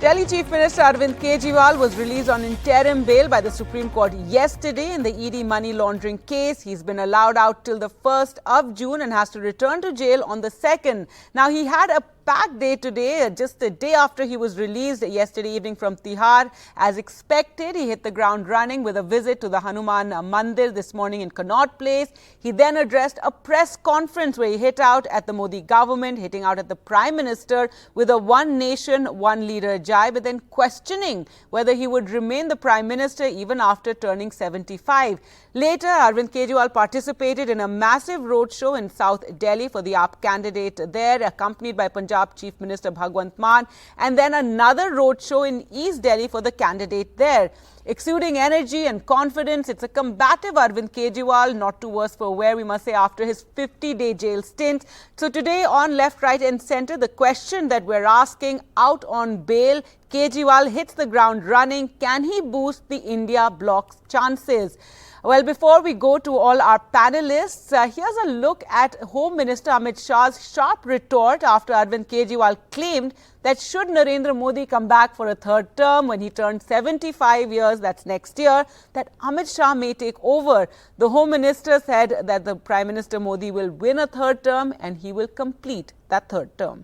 Delhi Chief Minister Arvind Kejriwal was released on interim bail by the Supreme Court yesterday in the ED money laundering case. He's been allowed out till the 1st of June and has to return to jail on the 2nd. Now, he had a packed day today, just the day after he was released yesterday evening from Tihar. As expected, he hit the ground running with a visit to the Hanuman Mandir this morning in Connaught Place. He then addressed a press conference where he hit out at the Modi government, hitting out at the Prime Minister with a one nation, one leader jibe, but then questioning whether he would remain the Prime Minister even after turning 75. Later, Arvind Kejriwal participated in a massive roadshow in South Delhi for the AAP candidate there, accompanied by Punjab Chief Minister Bhagwant Mann, and then another roadshow in East Delhi for the candidate there. Exuding energy and confidence, it's a combative Arvind Kejriwal, not too worse for wear, we must say, after his 50-day jail stint. So today on Left, Right and Centre, the question that we're asking, out on bail, Kejriwal hits the ground running. Can he boost the India bloc's chances? Well, before we go to all our panelists, here's a look at Home Minister Amit Shah's sharp retort after Arvind Kejriwal claimed that should Narendra Modi come back for a third term when he turned 75 years, that's next year, that Amit Shah may take over. The Home Minister said that the Prime Minister Modi will win a third term and he will complete that third term.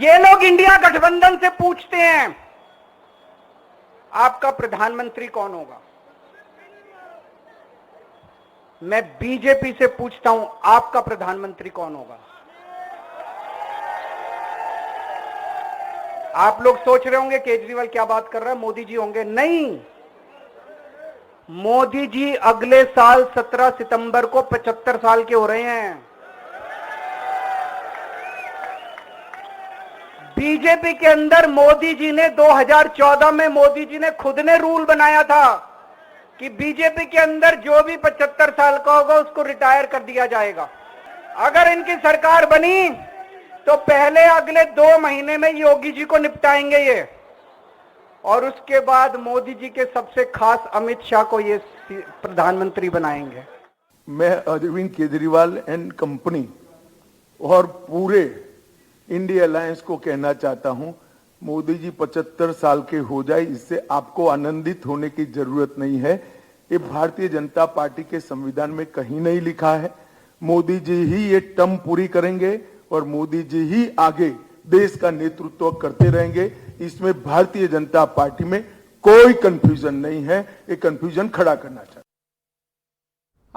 ये लोग India गठबंधन से पूछते हैं आपका प्रधानमंत्री कौन होगा। मैं बीजेपी से पूछता हूं आपका प्रधानमंत्री कौन होगा। आप लोग सोच रहे होंगे केजरीवाल क्या बात कर रहा है, मोदी जी होंगे। नहीं, मोदी जी अगले साल 17 सितंबर को 75 साल के हो रहे हैं। बीजेपी के अंदर मोदी जी ने 2014 में मोदी जी ने खुद ने रूल बनाया था कि बीजेपी के अंदर जो भी 75 साल का होगा उसको रिटायर कर दिया जाएगा। अगर इनकी सरकार बनी तो पहले अगले 2 महीने में योगी जी को निपटाएंगे ये, और उसके बाद मोदी जी के सबसे खास अमित शाह को ये प्रधानमंत्री बनाएंगे। मैं अरविंद केजरीवाल एंड कंपनी और पूरे इंडिया अलायंस को कहना चाहता हूं, मोदी जी 75 साल के हो जाए, इससे आपको आनंदित होने की जरूरत नहीं है। ये भारतीय जनता पार्टी के संविधान में कहीं नहीं लिखा है। मोदी जी ही ये टर्म पूरी करेंगे और मोदी जी ही आगे देश का नेतृत्व करते रहेंगे। इसमें भारतीय जनता पार्टी में कोई कंफ्यूजन नहीं है। ये कंफ्यूजन खड़ा करना चाहिए।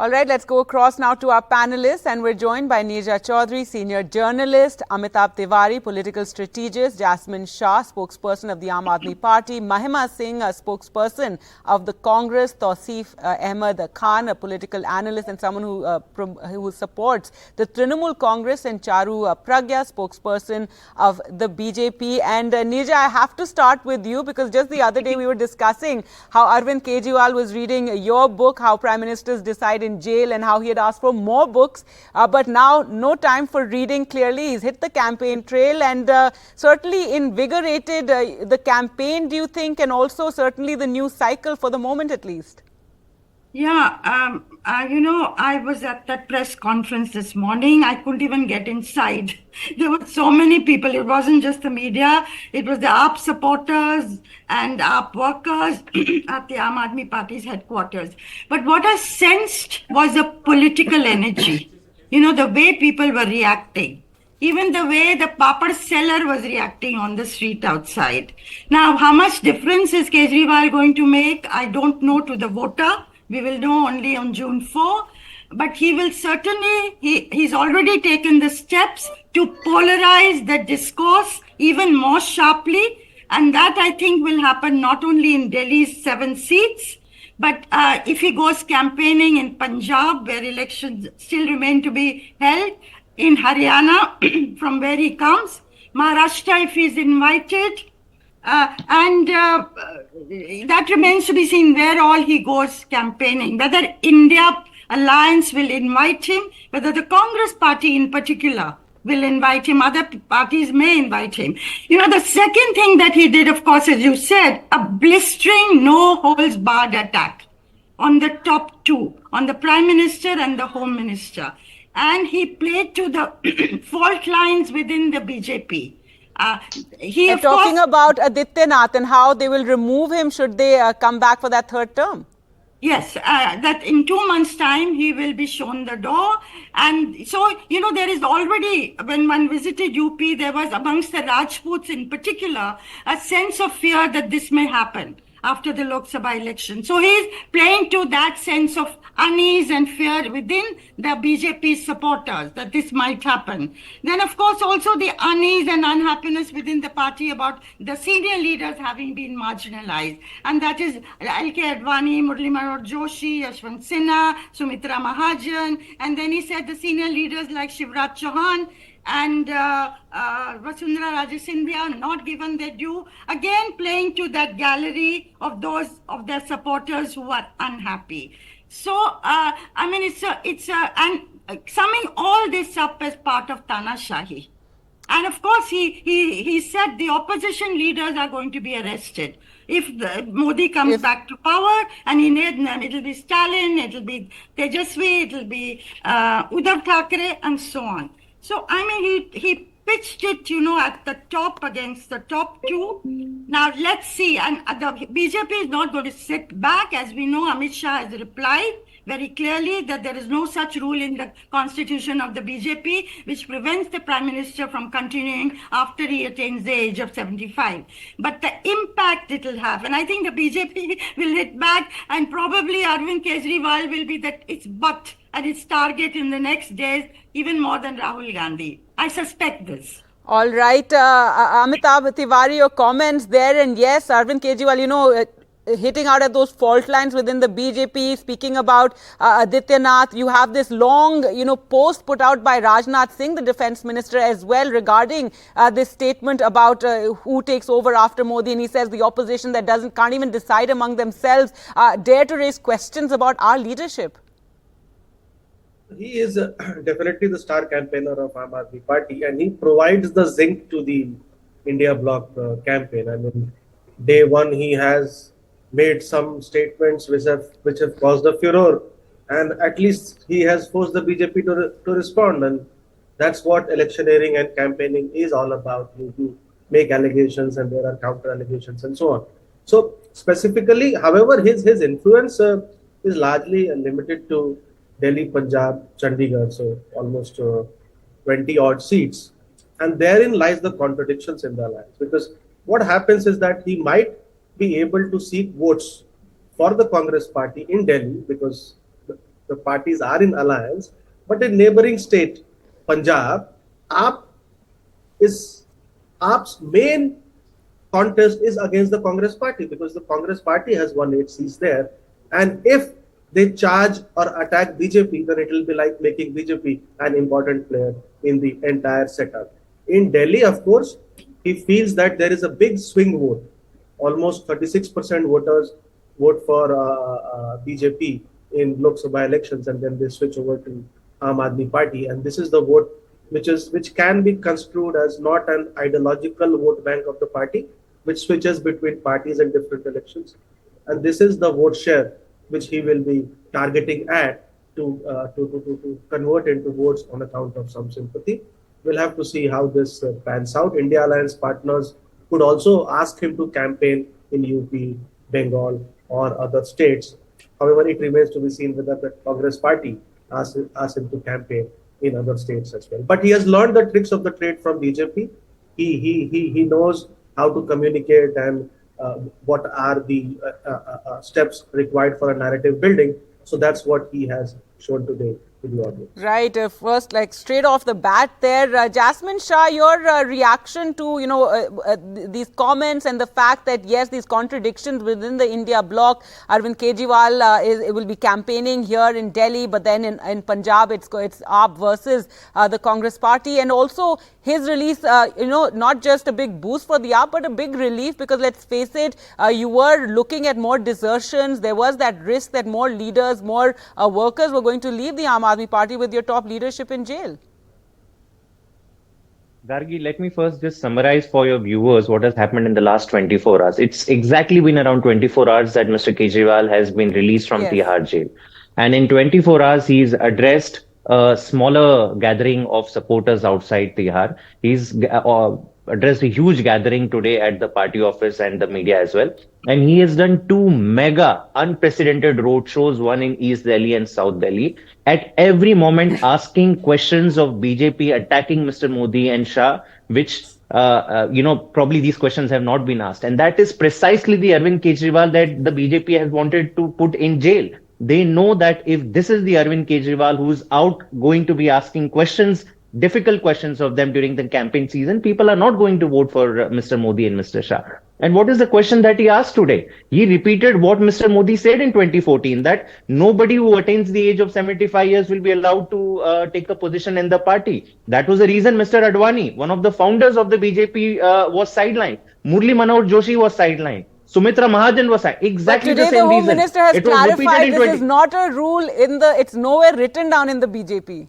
All right, let's go across now to our panelists, and we're joined by Neerja Chaudhary, senior journalist, Amitabh Tiwari, political strategist, Jasmine Shah, spokesperson of the Aam Aadmi Party, Mahima Singh, a spokesperson of the Congress, Tausif Ahmed Khan, a political analyst and someone who supports the Trinamool Congress, and Charu Pragya, spokesperson of the BJP. And Neerja, I have to start with you because just the other day we were discussing how Arvind Kejriwal was reading your book, how prime ministers decide in jail, and how he had asked for more books, but now no time for reading. Clearly he's hit the campaign trail and certainly invigorated the campaign, do you think, and also certainly the news cycle for the moment at least? Yeah, I was at that press conference this morning. I couldn't even get inside. There were so many people. It wasn't just the media. It was the AAP supporters and AAP workers at the Aam Aadmi Party's headquarters. But what I sensed was a political energy. You know, the way people were reacting. Even the way the papad seller was reacting on the street outside. Now, how much difference is Kejriwal going to make? I don't know to the voter. We will know only on June 4. But he will certainly, he's already taken the steps to polarize the discourse even more sharply. And that, I think, will happen not only in Delhi's 7 seats, but if he goes campaigning in Punjab, where elections still remain to be held, in Haryana, from where he comes, Maharashtra, if he's invited, and that remains to be seen where all he goes campaigning, whether India Alliance will invite him, whether the Congress party in particular will invite him, other parties may invite him. You know, the second thing that he did, of course, as you said, a blistering, no-holds-barred attack on the top two, on the Prime Minister and the Home Minister. And he played to the fault lines within the BJP. He, of Talking course, about Adityanath and how they will remove him should they come back for that third term. yes, that in 2 months' time he will be shown the door. And so, there is already, when one visited UP, there was amongst the Rajputs in particular a sense of fear that this may happen after the Lok Sabha election. So he's playing to that sense of unease and fear within the BJP supporters that this might happen. Then, of course, also the unease and unhappiness within the party about the senior leaders having been marginalized. And that is L.K. Advani, Murli Manohar Joshi, Yashwant Sinha, Sumitra Mahajan. And then he said the senior leaders like Shivraj Chauhan and Vasundhara Raje Scindia are not given their due, again playing to that gallery of those of their supporters who are unhappy. So and summing all this up as part of Tanashahi. And of course, he said the opposition leaders are going to be arrested. If Modi comes back to power, and it'll be Stalin, it'll be Tejasvi, it'll be Uddhav Thackeray, and so on. So, he pitched it, at the top against the top two. Now, let's see. And the BJP is not going to sit back. As we know, Amit Shah has replied very clearly that there is no such rule in the constitution of the BJP which prevents the Prime Minister from continuing after he attains the age of 75. But the impact it will have, and I think the BJP will hit back, and probably Arvind Kejriwal will be its butt and its target in the next days, even more than Rahul Gandhi. I suspect this. All right, Amitabh Tiwari, your comments there, and yes, Arvind Kejriwal, hitting out at those fault lines within the BJP, speaking about Adityanath. You have this long, post put out by Rajnath Singh, the defense minister, as well, regarding this statement about who takes over after Modi. And he says the opposition that can't even decide among themselves dare to raise questions about our leadership. He is definitely the star campaigner of Aam Aadmi Party, and he provides the zinc to the India Bloc campaign. I mean, day one he has made some statements which have caused a furor, and at least he has forced the BJP to respond, and that's what electioneering and campaigning is all about. You make allegations, and there are counter allegations, and so on. So specifically, however, his influence is largely limited to Delhi, Punjab, Chandigarh, so almost 20 odd seats. And therein lies the contradictions in the alliance, because what happens is that he might be able to seek votes for the Congress party in Delhi because the parties are in alliance, but in neighboring state, Punjab, AAP's main contest is against the Congress party because the Congress party has won 8 seats there. And if they charge or attack BJP, then it will be like making BJP an important player in the entire setup. In Delhi, of course, he feels that there is a big swing vote. Almost 36% voters vote for BJP in Lok Sabha elections, and then they switch over to Aam Aadmi Party. And this is the vote which can be construed as not an ideological vote bank of the party, which switches between parties in different elections. And this is the vote share which he will be targeting at to convert into votes on account of some sympathy. We'll have to see how this pans out. India Alliance partners could also ask him to campaign in UP, Bengal, or other states. However, it remains to be seen whether the Congress party asks him to campaign in other states as well. But he has learned the tricks of the trade from BJP. He knows how to communicate and what are the steps required for a narrative building. So that's what he has shown today to the audience. Right. First, like straight off the bat there, Jasmine Shah, your reaction to, these comments and the fact that, yes, these contradictions within the India bloc. Arvind Kejriwal will be campaigning here in Delhi, but then in Punjab, it's AAP versus the Congress party. And also his release, not just a big boost for the AAP, but a big relief, because let's face it, you were looking at more desertions. There was that risk that more leaders, more workers were going to leave the Aam Aadmi Party with your top leadership in jail. Gargi, let me first just summarize for your viewers what has happened in the last 24 hours. It's exactly been around 24 hours that Mr. Kejriwal has been released from Tihar jail. And in 24 hours, he's addressed a smaller gathering of supporters outside Tihar. He's addressed a huge gathering today at the party office and the media as well. And he has done two mega unprecedented road shows, one in East Delhi and South Delhi, at every moment asking questions of BJP, attacking Mr. Modi and Shah, which probably these questions have not been asked. And that is precisely the Arvind Kejriwal that the BJP has wanted to put in jail. They know that if this is the Arvind Kejriwal who's out going to be asking questions, difficult questions of them during the campaign season, people are not going to vote for Mr. Modi and Mr. Shah. And what is the question that he asked today? He repeated what Mr. Modi said in 2014, that nobody who attains the age of 75 years will be allowed to take a position in the party. That was the reason Mr. Advani, one of the founders of the BJP, was sidelined. Murli Manohar Joshi was sidelined. Sumitra Mahajan was sidelined. Exactly the same reason. Today the Home Minister has clarified this is not a rule it's nowhere written down in the BJP.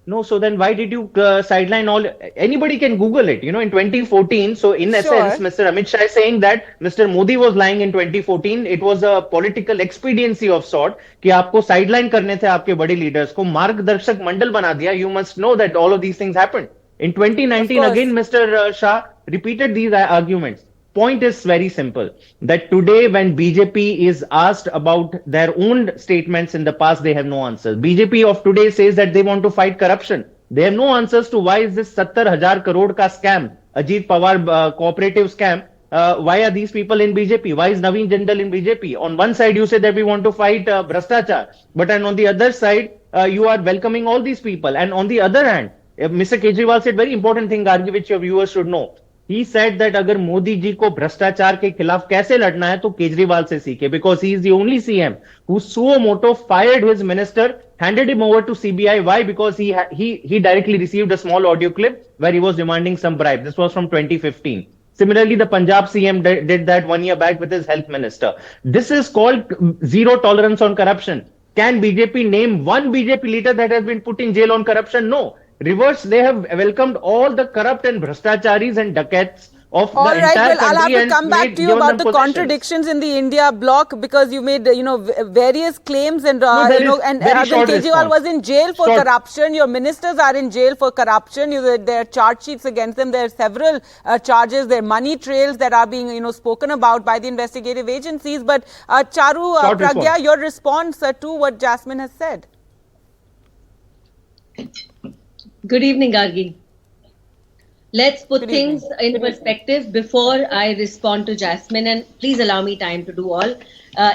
No, so then why did you sideline all? Anybody can Google it, in 2014. So in essence, Mr. Amit Shah is saying that Mr. Modi was lying in 2014. It was a political expediency of sort कि आपको sideline करने थे आपके बड़े leaders को मार्गदर्शक मंडल बना दिया. You must know that all of these things happened. In 2019, again, Mr. Shah repeated these arguments. Point is very simple, that today when BJP is asked about their own statements in the past, they have no answers. BJP of today says that they want to fight corruption. They have no answers to why is this 70,000 crore ka scam, Ajit Pawar cooperative scam. Why are these people in BJP? Why is Naveen Jindal in BJP? On one side, you say that we want to fight Bhrashtachar, but on the other side, you are welcoming all these people. And on the other hand, Mr. Kejriwal said very important thing, Gargi, which your viewers should know. He said that अगर मोदी जी को भ्रष्टाचार के खिलाफ कैसे लड़ना है तो केजरीवाल से सीखे, because he is the only CM who suo moto fired his minister, handed him over to CBI. Why? Because he directly received a small audio clip where he was demanding some bribe. This was from 2015. Similarly, the Punjab CM did that 1 year back with his health minister. This is called zero tolerance on corruption. Can BJP name one BJP leader that has been put in jail on corruption? No. Reverse, they have welcomed all the corrupt and bhrashtacharis and dacoits of the entire country. I'll have to come back to you about the contradictions in the India bloc, because you made various claims and and Arvind Kejriwal was in jail for corruption. Your ministers are in jail for corruption. There are charge sheets against them. There are several charges. There are money trails that are being spoken about by the investigative agencies. But Charu, Pragya, your response to what Jasmine has said. Good evening, Gargi. Let's put things in perspective before I respond to Jasmine, and please allow me time to do all.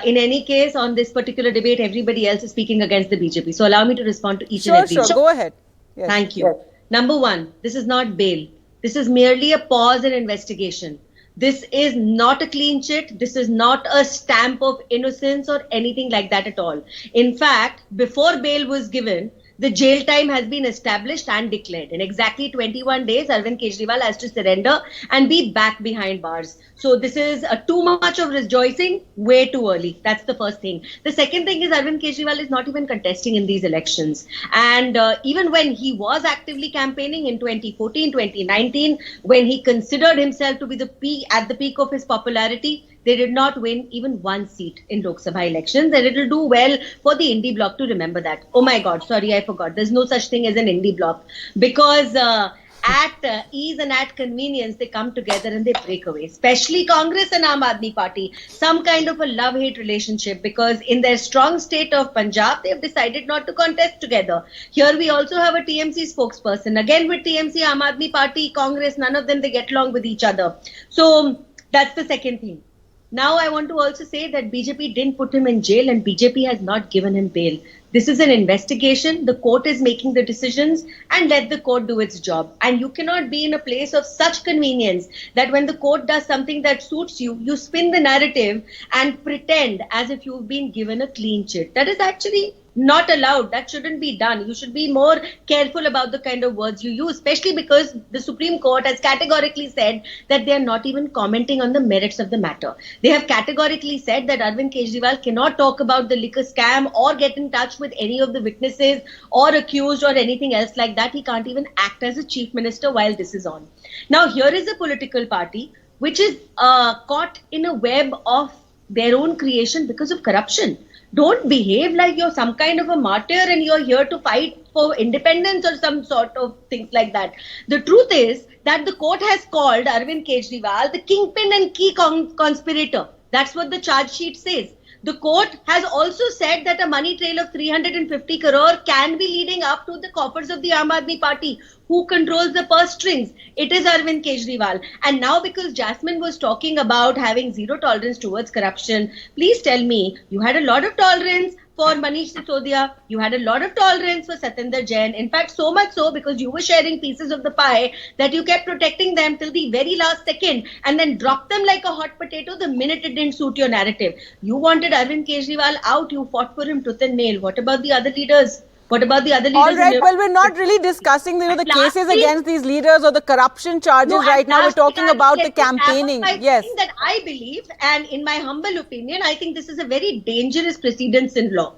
In any case, on this particular debate, everybody else is speaking against the BJP. So allow me to respond to each and every one. Sure, go ahead. Yes. Thank you. Number one, this is not bail. This is merely a pause in investigation. This is not a clean chit. This is not a stamp of innocence or anything like that at all. In fact, before bail was given, the jail time has been established and declared. In exactly 21 days, Arvind Kejriwal has to surrender and be back behind bars. So this is too much of rejoicing way too early. That's the first thing. The second thing is Arvind Kejriwal is not even contesting in these elections. And even when he was actively campaigning in 2014, 2019, when he considered himself to be at the peak of his popularity, they did not win even one seat in Lok Sabha elections, and it will do well for the Indie bloc to remember that. Oh my God, sorry, I forgot. There's no such thing as an Indie bloc, because at ease and at convenience, they come together and they break away, especially Congress and Aam Aadmi Party. Some kind of a love-hate relationship, because in their strong state of Punjab, they have decided not to contest together. Here we also have a TMC spokesperson. Again with TMC, Aam Aadmi Party, Congress, none of them, they get along with each other. So that's the second thing. Now, I want to also say that BJP didn't put him in jail and BJP has not given him bail. This is an investigation. The court is making the decisions, and let the court do its job. And you cannot be in a place of such convenience that when the court does something that suits you, you spin the narrative and pretend as if you've been given a clean chit. That is actually not allowed. That shouldn't be done. You should be more careful about the kind of words you use, especially because the Supreme Court has categorically said that they are not even commenting on the merits of the matter. They have categorically said that Arvind Kejriwal cannot talk about the liquor scam or get in touch with any of the witnesses or accused or anything else like that. He can't even act as a chief minister while this is on. Now, here is a political party which is caught in a web of their own creation because of corruption. Don't behave like you're some kind of a martyr and you're here to fight for independence or some sort of things like that. The truth is that the court has called Arvind Kejriwal the kingpin and key conspirator. That's what the charge sheet says. The court has also said that a money trail of 350 crore can be leading up to the coffers of the Aam Aadmi Party. Who controls the purse strings? It is Arvind Kejriwal. And now, because Jasmine was talking about having zero tolerance towards corruption, please tell me, you had a lot of tolerance for Manish Sisodia, you had a lot of tolerance for Satinder Jain. In fact, so much so because you were sharing pieces of the pie that you kept protecting them till the very last second and then dropped them like a hot potato the minute it didn't suit your narrative. You wanted Arvind Kejriwal out, you fought for him tooth and nail. What about the other leaders? What about the other leaders? All right, well, we're not really discussing the cases against these leaders or the corruption charges right now. We're talking about the campaigning. Yes. That I believe, and in my humble opinion, I think this is a very dangerous precedence in law.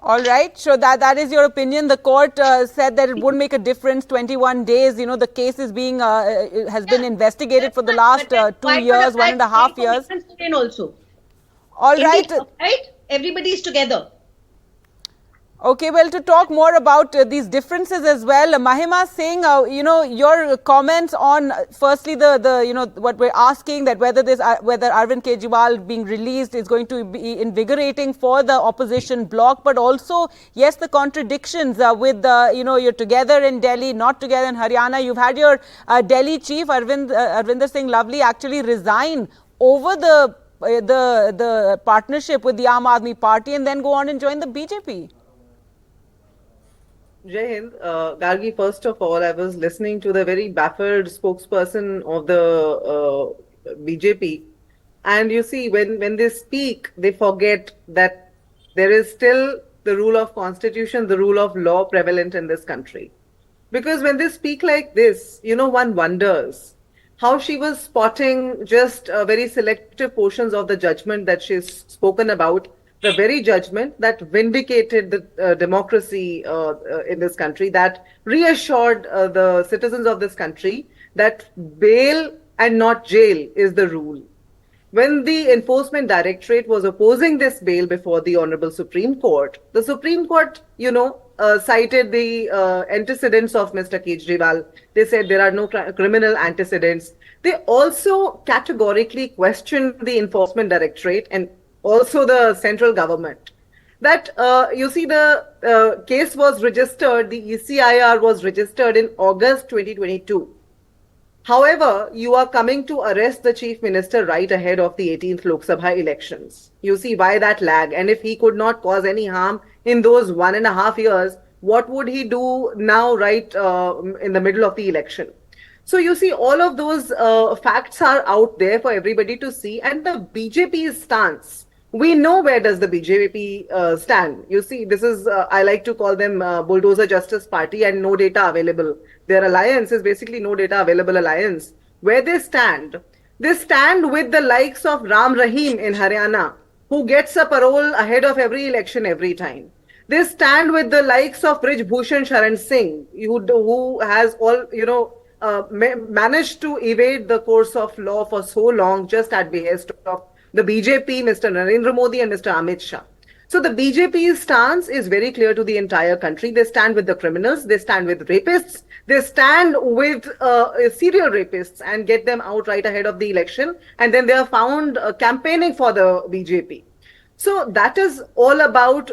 All right, so that is your opinion. The court said that it would make a difference. 21 days, the case is being has been investigated for the last 2 years, 1.5 years. Also. All right. Right? Everybody is together. Okay, well, to talk more about these differences as well, Mahima Singh, your comments on firstly the what we're asking, that whether Arvind Kejriwal being released is going to be invigorating for the opposition bloc, but also yes, the contradictions with you're together in Delhi, not together in Haryana. You've had your Delhi chief Arvinder Singh Lovely actually resign over the partnership with the Aam Aadmi Party and then go on and join the BJP. Jai Hind. Gargi, first of all, I was listening to the very baffled spokesperson of the BJP. And you see, when they speak, they forget that there is still the rule of constitution, the rule of law prevalent in this country. Because when they speak like this, one wonders how she was spotting just very selective portions of the judgment that she's spoken about, the very judgment that vindicated the democracy in this country, that reassured the citizens of this country that bail and not jail is the rule. When the Enforcement Directorate was opposing this bail before the Honorable Supreme Court, the Supreme Court, cited the antecedents of Mr. Kejriwal. They said there are no criminal antecedents. They also categorically questioned the Enforcement Directorate and also the central government. That, the case was registered, the ECIR was registered in August 2022. However, you are coming to arrest the Chief Minister right ahead of the 18th Lok Sabha elections. You see why that lag? And if he could not cause any harm in those 1.5 years, what would he do now right in the middle of the election? So you see, all of those facts are out there for everybody to see. And the BJP's stance, we know where does the BJP stand. You see, this is, I like to call them Bulldozer Justice Party and No Data Available. Their alliance is basically No Data Available Alliance. Where they stand with the likes of Ram Rahim in Haryana, who gets a parole ahead of every election every time. They stand with the likes of Brij Bhushan Sharan Singh, who has managed to evade the course of law for so long just at behest of the BJP, Mr. Narendra Modi and Mr. Amit Shah. So the BJP's stance is very clear to the entire country. They stand with the criminals, they stand with rapists, they stand with serial rapists and get them out right ahead of the election. And then they are found campaigning for the BJP. So that is all about,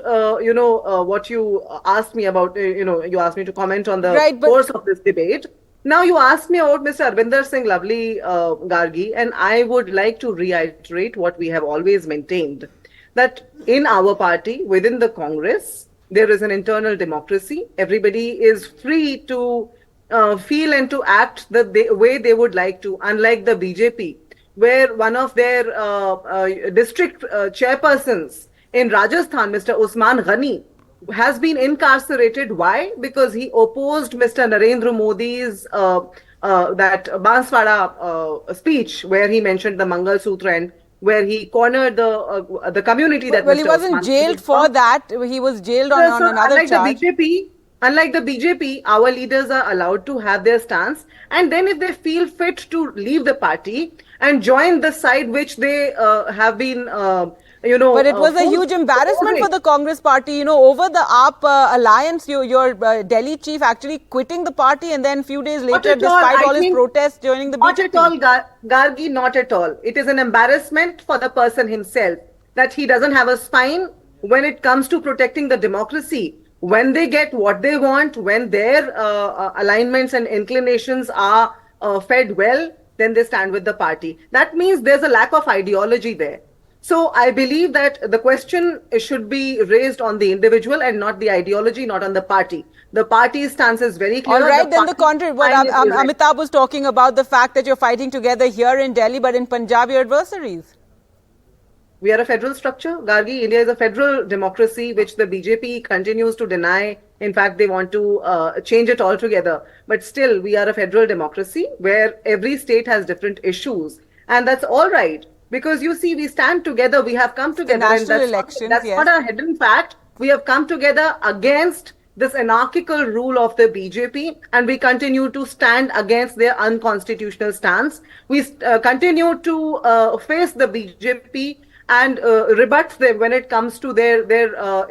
what you asked me about, you asked me to comment on the course of this debate. Now you asked me about Mr. Arvinder Singh Lovely, Gargi, and I would like to reiterate what we have always maintained, that in our party, within the Congress, there is an internal democracy. Everybody is free to feel and to act the way they would like to, unlike the BJP, where one of their district chairpersons in Rajasthan, Mr. Usman Ghani, has been incarcerated. Why? Because he opposed Mr. Narendra Modi's that Banswara speech, where he mentioned the Mangal Sutra and where he cornered the community. That well, he wasn't jailed for that. He was jailed on another charge. Unlike the BJP, our leaders are allowed to have their stance, and then if they feel fit to leave the party and join the side which they have been But it was a huge embarrassment for the Congress party, over the AAP alliance, your Delhi chief actually quitting the party and then few days later, despite all his protests, joining the BJP. Not at all, Gargi, not at all. It is an embarrassment for the person himself that he doesn't have a spine when it comes to protecting the democracy. When they get what they want, when their alignments and inclinations are fed well, then they stand with the party. That means there's a lack of ideology there. So I believe that the question should be raised on the individual and not the ideology, not on the party. The party's stance is very clear. All right, then the contrary. What Amitabh was talking about, the fact that you're fighting together here in Delhi, but in Punjab, your adversaries. We are a federal structure. Gargi, India is a federal democracy, which the BJP continues to deny. In fact, they want to change it altogether. But still, we are a federal democracy where every state has different issues. And that's all right. Because you see, we stand together, we have come together. National and elections, that's not a hidden fact. We have come together against this anarchical rule of the BJP, and we continue to stand against their unconstitutional stance. We continue to face the BJP and rebut them when it comes to their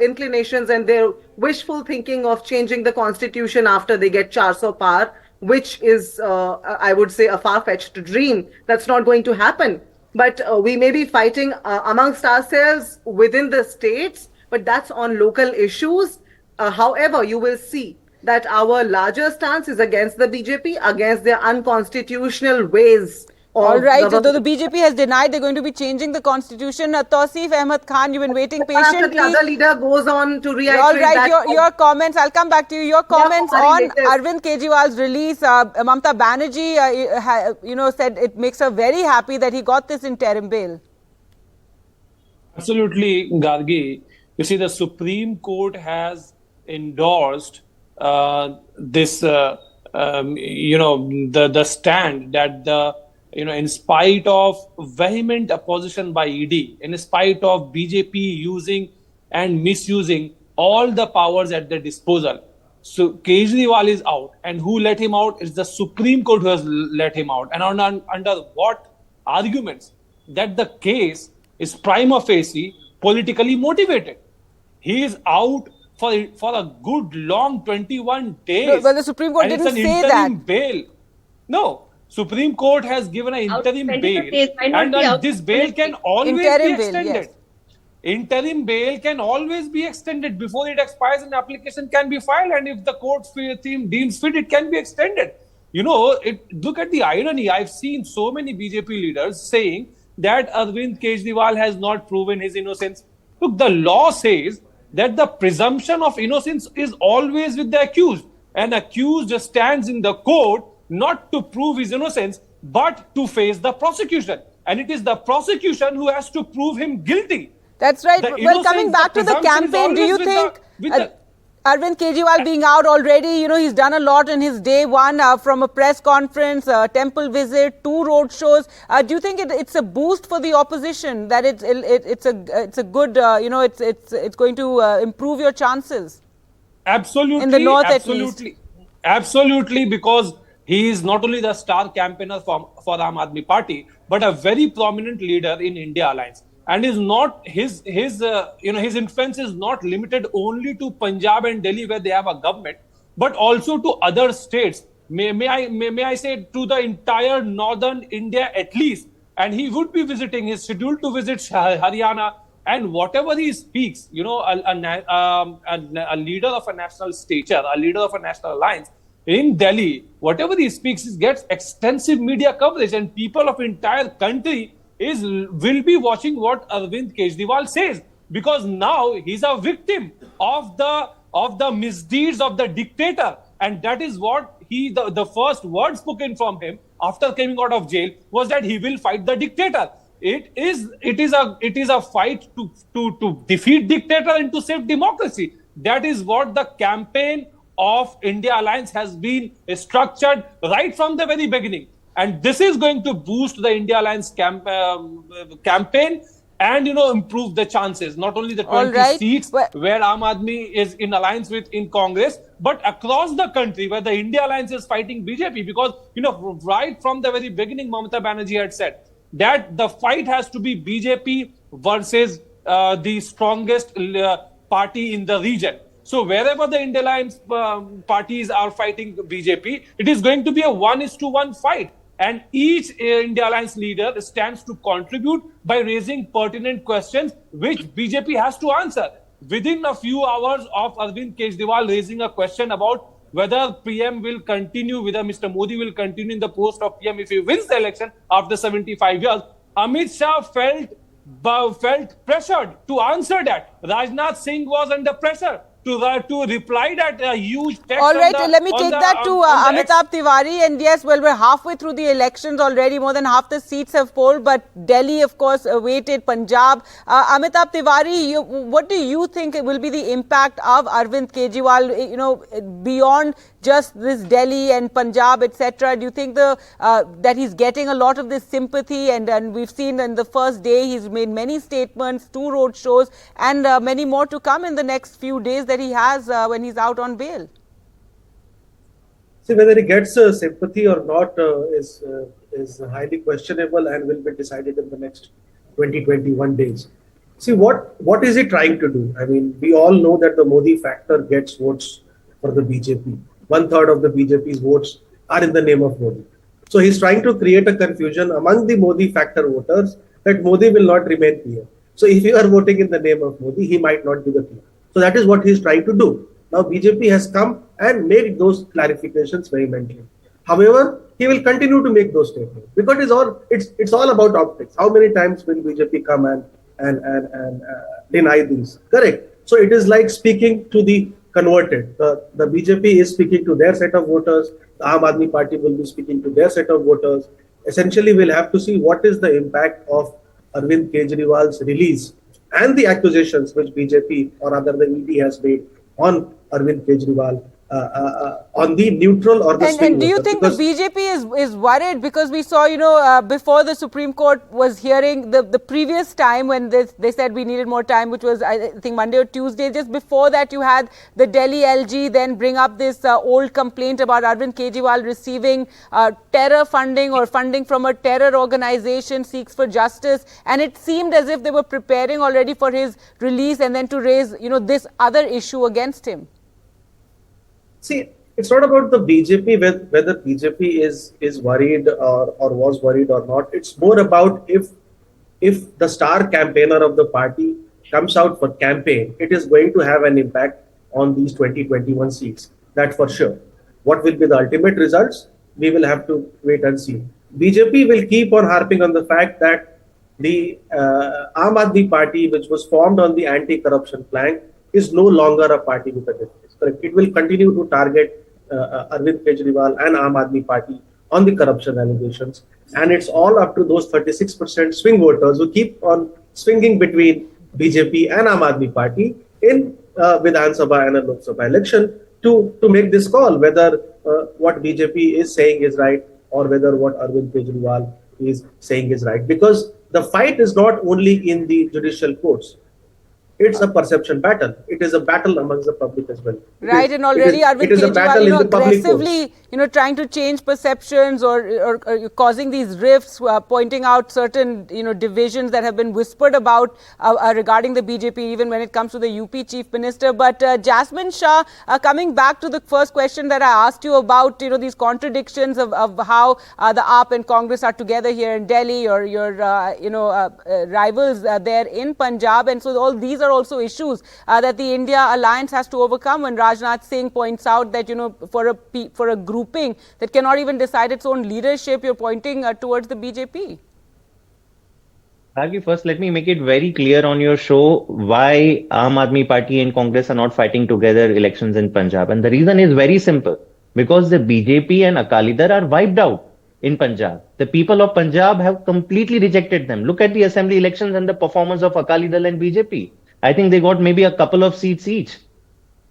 inclinations and their wishful thinking of changing the constitution after they get charge of power, which is, I would say, a far-fetched dream. That's not going to happen. But we may be fighting amongst ourselves within the states, but that's on local issues. However, you will see that our larger stance is against the BJP, against their unconstitutional ways. All right, so the BJP has denied they're going to be changing the constitution. Tawseef Ahmed Khan, you've been waiting patiently. The other leader goes on to reiterate all right, that. Your comments, I'll come back to you. Your comments on Arvind Kejriwal's release. Mamata Banerjee, said it makes her very happy that he got this interim bail. Absolutely, Gargi. You see, the Supreme Court has endorsed this, the stand that in spite of vehement opposition by ED, in spite of BJP using and misusing all the powers at their disposal, so Kejriwal is out. And who let him out? It's the Supreme Court who has let him out. And under what arguments? That the case is prima facie politically motivated. He is out for a good long 21 days. But the Supreme Court didn't say that. Bail. No. Supreme Court has given an interim bail, and this bail can always be extended. Interim bail can always be extended before it expires. An application can be filed, and if the court deems fit, it can be extended. Look at the irony. I've seen so many BJP leaders saying that Arvind Kejriwal has not proven his innocence. Look, the law says that the presumption of innocence is always with the accused. An accused stands in the court not to prove his innocence, but to face the prosecution. And it is the prosecution who has to prove him guilty. That's right. Well, coming back to the campaign, do you think Arvind Kejriwal being out already, he's done a lot in his day one, from a press conference, a temple visit, 2 road shows. Do you think it's a boost for the opposition, that it's a good, it's going to improve your chances? Absolutely. In the north, at least. Absolutely, because he is not only the star campaigner for Aam Aadmi Party, but a very prominent leader in India Alliance. And is not his influence is not limited only to Punjab and Delhi, where they have a government, but also to other states. May I say to the entire northern India at least. And he would be visiting. He's scheduled to visit Haryana, and whatever he speaks, a leader of a national stature, a leader of a national alliance in Delhi, whatever he speaks, he gets extensive media coverage, and people of entire country will be watching what Arvind Kejriwal says, because now he's a victim of the misdeeds of the dictator, and that is what the first word spoken from him after coming out of jail was that he will fight the dictator. It is a fight to defeat dictator and to save democracy. That is what the campaign of India Alliance has been structured right from the very beginning. And this is going to boost the India Alliance campaign and, improve the chances, not only the 20 seats where Aam Aadmi is in alliance with in Congress, but across the country where the India Alliance is fighting BJP. Because, right from the very beginning, Mamata Banerjee had said that the fight has to be BJP versus the strongest party in the region. So wherever the India Alliance parties are fighting BJP, it is going to be a 1:1 fight. And each India Alliance leader stands to contribute by raising pertinent questions which BJP has to answer. Within a few hours of Arvind Kejriwal raising a question about whether PM will continue, whether Mr. Modi will continue in the post of PM if he wins the election after 75 years, Amit Shah felt pressured to answer that. Rajnath Singh was under pressure to reply that huge text. All right, let me take that to Amitabh Tiwari. And yes, well, we're halfway through the elections already. More than half the seats have polled, but Delhi, of course, awaited Punjab. Amitabh Tiwari, what do you think will be the impact of Arvind Kejriwal, beyond just this Delhi and Punjab, etc.? Do you think that he's getting a lot of this sympathy? And we've seen in the first day, he's made many statements, 2 road shows, and many more to come in the next few days that he has when he's out on bail. See, whether he gets sympathy or not is highly questionable and will be decided in the next 20-21 days. See, what is he trying to do? I mean, we all know that the Modi factor gets votes for the BJP. 1/3 of the BJP's votes are in the name of Modi. So he's trying to create a confusion among the Modi factor voters that Modi will not remain PM. So if you are voting in the name of Modi, he might not be the PM. So that is what he's trying to do. Now BJP has come and made those clarifications vehemently. However, he will continue to make those statements because it's all about optics. How many times will BJP come and deny these? Correct. So it is like speaking to the converted. The BJP is speaking to their set of voters. The Aam Aadmi Party will be speaking to their set of voters. Essentially, we'll have to see what is the impact of Arvind Kejriwal's release and the accusations which BJP or rather the ED has made on Arvind Kejriwal on the neutral or the swing and do you think the BJP is worried? Because we saw, before the Supreme Court was hearing the previous time when they said we needed more time, which was I think Monday or Tuesday. Just before that, you had the Delhi LG then bring up this old complaint about Arvind Kejriwal receiving terror funding or funding from a terror organization, Seeks for Justice, and it seemed as if they were preparing already for his release and then to raise this other issue against him. See, it's not about the BJP, whether BJP is worried or was worried or not. It's more about if the star campaigner of the party comes out for campaign, it is going to have an impact on these 2021 seats. That for sure. What will be the ultimate results? We will have to wait and see. BJP will keep on harping on the fact that the Aam Aadmi Party, which was formed on the anti-corruption plank, is no longer a party with a difference. Correct. It will continue to target Arvind Kejriwal and Aam Aadmi Party on the corruption allegations. And it's all up to those 36% swing voters who keep on swinging between BJP and Aam Aadmi Party in Vidhan Sabha and a Lok Sabha election to make this call whether what BJP is saying is right or whether what Arvind Kejriwal is saying is right. Because the fight is not only in the judicial courts. It's a perception battle. It is a battle amongst the public as well. Right, and already Arvind Kejriwal, aggressively, trying to change perceptions or causing these rifts, pointing out certain, divisions that have been whispered about regarding the BJP, even when it comes to the UP Chief Minister. But Jasmine Shah, coming back to the first question that I asked you about, these contradictions of how the AAP and Congress are together here in Delhi or your, rivals there in Punjab. And so all these are also issues that the India Alliance has to overcome. When Rajnath Singh points out that, for a grouping that cannot even decide its own leadership, you're pointing towards the BJP. Raghi, first let me make it very clear on your show why Aam Aadmi Party and Congress are not fighting together elections in Punjab. And the reason is very simple. Because the BJP and Akali Dal are wiped out in Punjab. The people of Punjab have completely rejected them. Look at the assembly elections and the performance of Akali Dal and BJP. I think they got maybe a couple of seats each.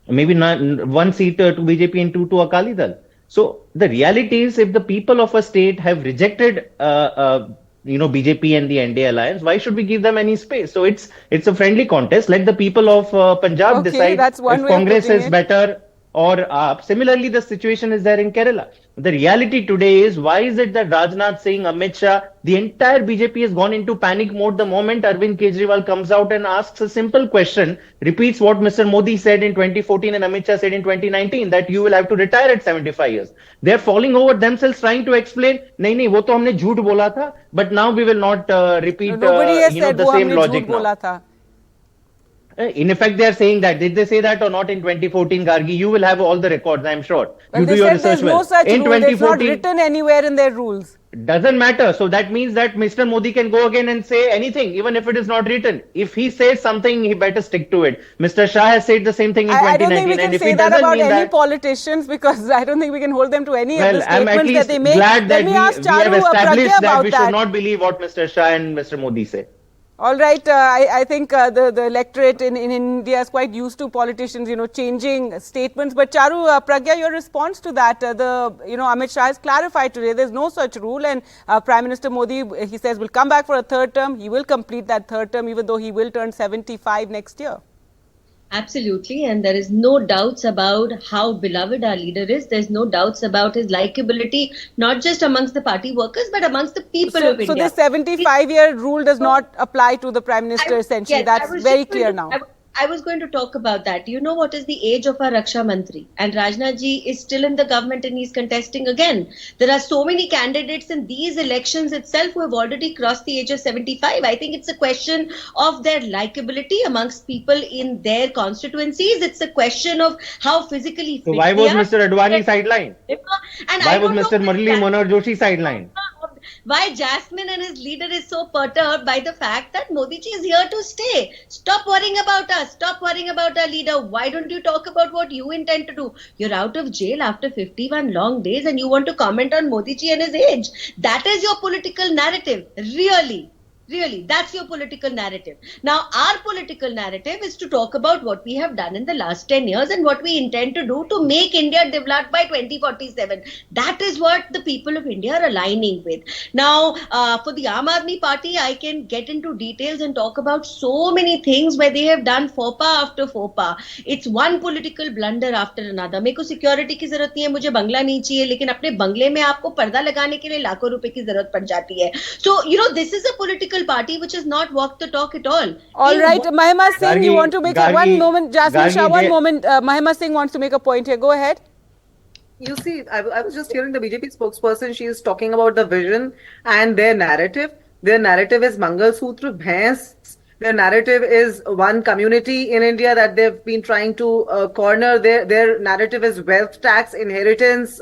Maybe not one seat to BJP and 2 to Akali Dal. So the reality is, if the people of a state have rejected, BJP and the NDA alliance, why should we give them any space? So it's a friendly contest. Let the people of Punjab decide that's one if way Congress of is better or AAP. Similarly, the situation is there in Kerala. The reality today is, why is it that Rajnath Singh, Amit Shah, the entire BJP has gone into panic mode the moment Arvind Kejriwal comes out and asks a simple question, repeats what Mr. Modi said in 2014 and Amit Shah said in 2019, that you will have to retire at 75 years. They are falling over themselves trying to explain, nahi, wo to humne jhoot bola tha, but now we will not repeat Nobody has said the same logic jhoot bola now. tha. In effect, they are saying that. Did they say that or not in 2014, Gargi? You will have all the records, I'm sure. Well, You they do your said there's research no well. such In rule. It's not 2014, written anywhere in their rules. doesn't matter. So that means that Mr. Modi can go again and say anything, even if it is not written. If he says something, he better stick to it. Mr. Shah has said the same thing in I 2019. don't think we and can if say he that doesn't about mean any that, politicians, because I don't think we can hold them to any of the well, I'm at statements that least they make. glad Let that me ask we have Charu established Pragya that about we should not believe what Mr. Shah and Mr. Modi say. All right, I think the electorate in India is quite used to politicians, changing statements. But Charu, Pragya, your response to that, Amit Shah has clarified today there's no such rule, and Prime Minister Modi, he says, will come back for a third term. He will complete that third term, even though he will turn 75 next year. Absolutely, and there is no doubts about how beloved our leader is. There's no doubts about his likability, not just amongst the party workers, but amongst the people of India. So this 75-year rule does not apply to the Prime Minister, essentially. Yes, that's very clear now. I was going to talk about that. You know what is the age of our Raksha Mantri? And Rajnath ji is still in the government and he's contesting again. There are so many candidates in these elections itself who have already crossed the age of 75. I think it's a question of their likability amongst people in their constituencies. It's a question of how physically So fit why they was are. Mr. Advani sidelined? And Why I was don't know Mr. Murali Manohar Joshi sidelined? why Jasmine and his leader is so perturbed by the fact that Modi ji is here to stay. Stop worrying about us. Stop worrying about our leader. Why don't you talk about what you intend to do? You're out of jail after 51 long days and you want to comment on Modi ji and his age. That is your political narrative. Really. Really, that's your political narrative. Now, our political narrative is to talk about what we have done in the last 10 years and what we intend to do to make India developed by 2047. That is what the people of India are aligning with. Now, for the Aam Aadmi Party, I can get into details and talk about so many things where they have done faux pas after faux pas. It's one political blunder after another. मेरे को security की जरूरत नहीं है, मुझे बंगला नहीं चाहिए, लेकिन अपने बंगले में आपको पर्दा लगाने के लिए लाखों रुपए की जरूरत पड़ जाती है. So, this is a political party which has not walked the talk at all. All right, Mahima Singh, you want to make one moment. Jasmine Shah, one Gargi, moment. Mahima Singh wants to make a point here. Go ahead. You see, I was just hearing the BJP spokesperson. She is talking about the vision and their narrative. Their narrative is Mangal Sutra, Bhains. Their narrative is one community in India that they've been trying to corner. Their narrative is wealth tax, inheritance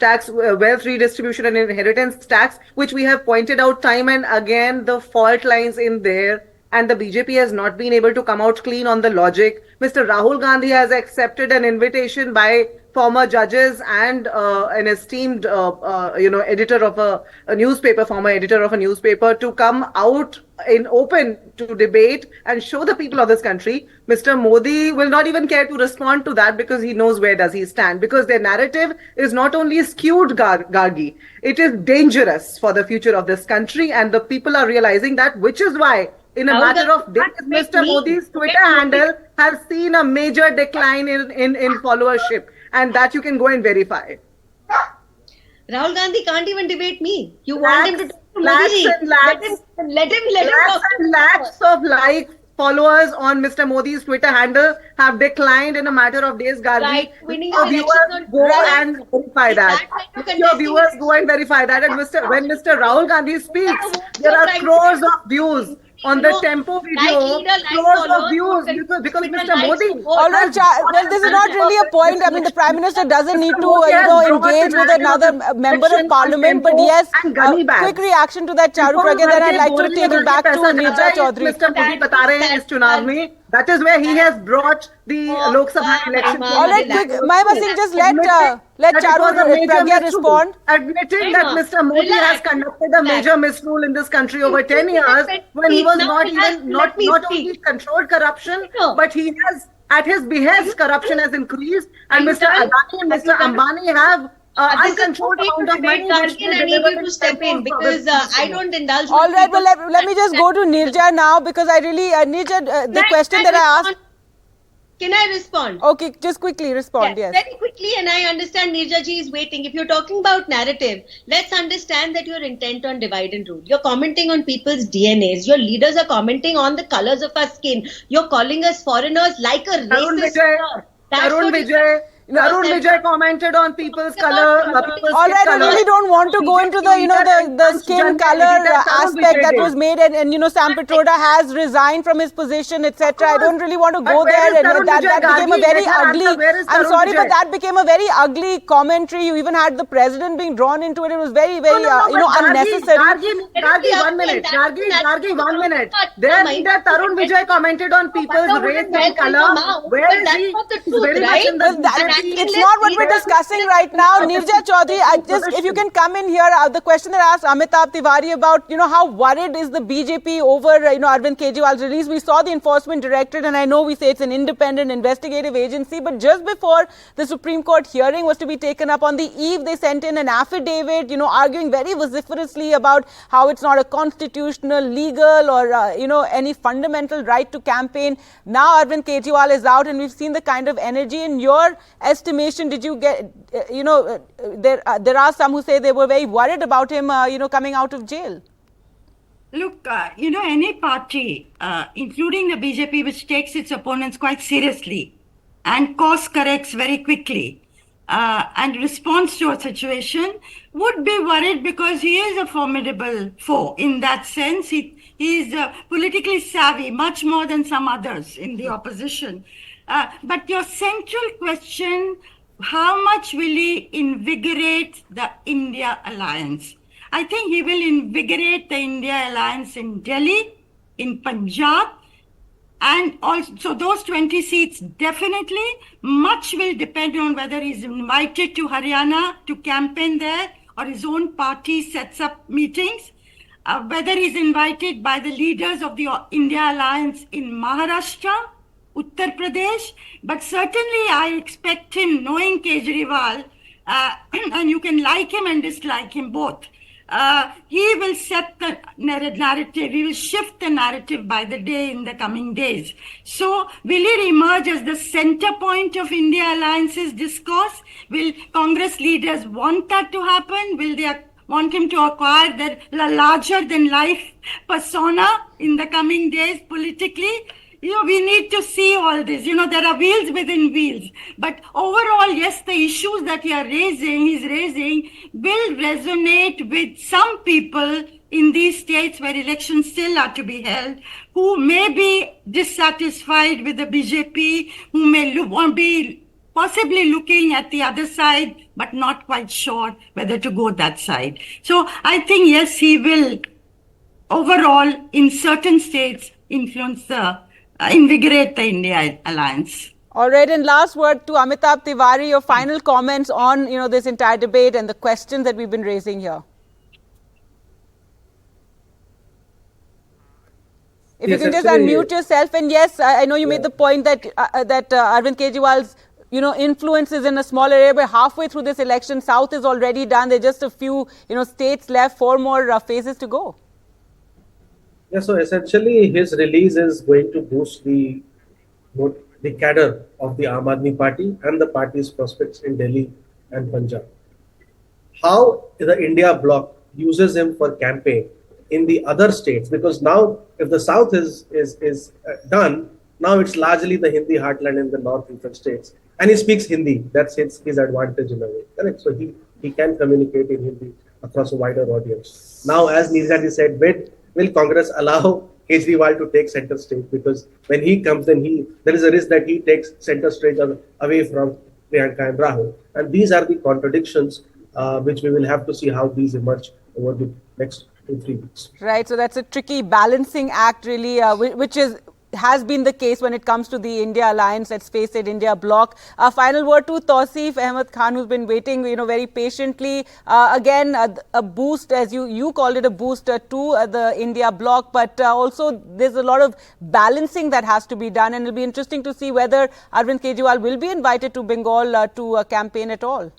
tax, wealth redistribution and inheritance tax, which we have pointed out time and again, the fault lines in there. And the BJP has not been able to come out clean on the logic. Mr. Rahul Gandhi has accepted an invitation by former judges and an esteemed, editor of a newspaper, former editor of a newspaper, to come out in open to debate and show the people of this country. Mr. Modi will not even care to respond to that because he knows where does he stand. Because their narrative is not only skewed, Gargi, it is dangerous for the future of this country, and the people are realizing that, which is why in a matter of days, Mr. Modi's Twitter handle has seen a major decline in followership, and that you can go and verify. Rahul Gandhi can't even debate me. You want him to talk to Modi? Let him talk. Lakhs of followers on Mr. Modi's Twitter handle have declined in a matter of days, Gargi. Right, winning Your the viewers election go and verify that. Your viewers go and verify that. And when Mr. Rahul Gandhi speaks, there are crores of views on the tempo video, crores of views because Mr. Modi. All right, well, this is not really a point. I mean, the Prime Minister doesn't need to, engage with another member of Parliament. But yes, quick reaction to that, Charu Pragya. Then I'd like to take it back to Nirja Chaudhary. Mr. Modi bata rahe hain is chunav mein. That is where he has brought the Lok Sabha election. All right, quick, Mahima Singh, just let Charu Pragya respond. Admitting that Mr. Modi has conducted a major misrule in this country over 10 years, when he was not only controlled corruption, but he has, at his behest, corruption has increased, and Mr. Adani and Mr. Ambani have uncontrolled amount of money. I need you to step in because I don't indulge. All right, well, let me just go to Nirja now, because I really, Nirja, the question that I asked. Can I respond? Okay, just quickly respond. Yes. Very quickly, and I understand Nirja ji is waiting. If you're talking about narrative, let's understand that you're intent on divide and rule. You're commenting on people's DNAs. Your leaders are commenting on the colors of our skin. You're calling us foreigners like a Tarun racist. Vijay, Tarun Vijay, Tarun Vijay commented on people's color. People's All right, I color. really don't want to go into the, the skin color aspect that was made, and Sam Pitroda has resigned from his position, etc. I don't really want to go there, and that became a very ugly. I'm sorry, but that became a very ugly commentary. You even had the president being drawn into it. It was very, very, unnecessary. Gargi, 1 minute. Gargi, 1 minute. Their leader Tarun Vijay commented on people's race and color. Where is he? Very much in the It's not what we're discussing right now. Nirja Chaudhary, if you can come in here, the question that I asked Amitabh Tiwari about, how worried is the BJP over, Arvind Kejriwal's release. We saw the Enforcement Directorate, and I know we say it's an independent investigative agency, but just before the Supreme Court hearing was to be taken up on the eve, they sent in an affidavit, arguing very vociferously about how it's not a constitutional, legal, or, any fundamental right to campaign. Now Arvind Kejriwal is out, and we've seen the kind of energy. In your estimation, did you get, there are some who say they were very worried about him, coming out of jail? Look, any party, including the BJP, which takes its opponents quite seriously and course corrects very quickly and responds to a situation, would be worried because he is a formidable foe. In that sense, he is politically savvy, much more than some others in the opposition. But your central question, how much will he invigorate the India alliance? I think he will invigorate the India alliance in Delhi, in Punjab, and also those 20 seats definitely. Much will depend on whether he's invited to Haryana to campaign there or his own party sets up meetings, whether he's invited by the leaders of the India alliance in Maharashtra, Uttar Pradesh, but certainly I expect him, knowing Kejriwal, and you can like him and dislike him both, he will set the narrative, he will shift the narrative by the day in the coming days. So will he emerge as the center point of India Alliance's discourse? Will Congress leaders want that to happen? Will they want him to acquire the larger than life persona in the coming days politically? We need to see all this. There are wheels within wheels. But overall, yes, the issues that he's raising will resonate with some people in these states where elections still are to be held, who may be dissatisfied with the BJP, who may be possibly looking at the other side, but not quite sure whether to go that side. So I think, yes, he will overall, in certain states, invigorate the India alliance. All right, and last word to Amitabh Tiwari, your final comments on this entire debate and the questions that we've been raising here. If you can just unmute yourself, and yes, I know you made the point that Arvind Kejriwal's influence is in a smaller area, but halfway through this election, South is already done. There are just a few states left, 4 more phases to go. Yeah, so essentially his release is going to boost the cadre of the Aam Aadmi Party and the party's prospects in Delhi and Punjab. How the India bloc uses him for campaign in the other states, because now if the South is done, now it's largely the Hindi heartland in the northeastern states, and he speaks Hindi. That's his advantage in a way, correct? So he can communicate in Hindi across a wider audience. Now, as Nirja ji said, will Congress allow Kejriwal to take center stage? Because when he comes, then there is a risk that he takes center stage away from Priyanka and Rahul. And these are the contradictions which we will have to see how these emerge over the next 2-3 weeks. Right. So that's a tricky balancing act, really, which has been the case when it comes to the India alliance, let's face it, India bloc. Final word to Tausif Ahmed Khan, who's been waiting, very patiently. Again, a boost, as you called it, a boost to the India bloc, but also there's a lot of balancing that has to be done, and it'll be interesting to see whether Arvind Kejriwal will be invited to Bengal to campaign at all.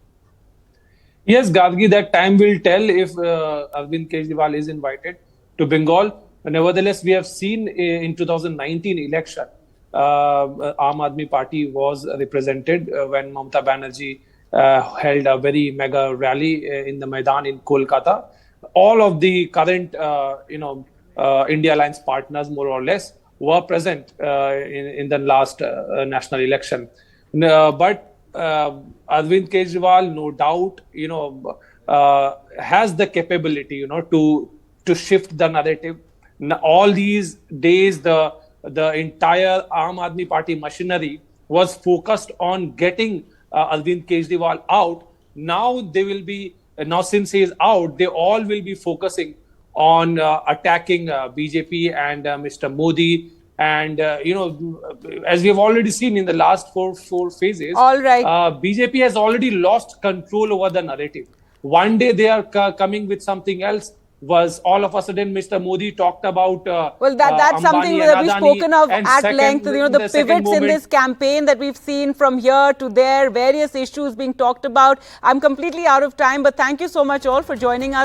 Yes, Gargi, that time will tell if Arvind Kejriwal is invited to Bengal. Nevertheless, we have seen in 2019 election Aam Aadmi Party was represented when Mamata Banerjee held a very mega rally in the Maidan in Kolkata. All of the current, India Alliance partners, more or less, were present in the last national election. But Arvind Kejriwal, no doubt, has the capability, to shift the narrative. All these days, the entire Aam Aadmi Party machinery was focused on getting Arvind Kejriwal out. Now they will be, since he is out, they all will be focusing on attacking BJP and Mr. Modi. And, as we have already seen in the last four phases, All right. BJP has already lost control over the narrative. One day they are coming with something else. Was all of a sudden Mr. Modi talked about Well, that's Ambani something and that we've Adani, spoken of and at second, length. The second pivots in moment- this campaign that we've seen from here to there, various issues being talked about. I'm completely out of time, but thank you so much all for joining us.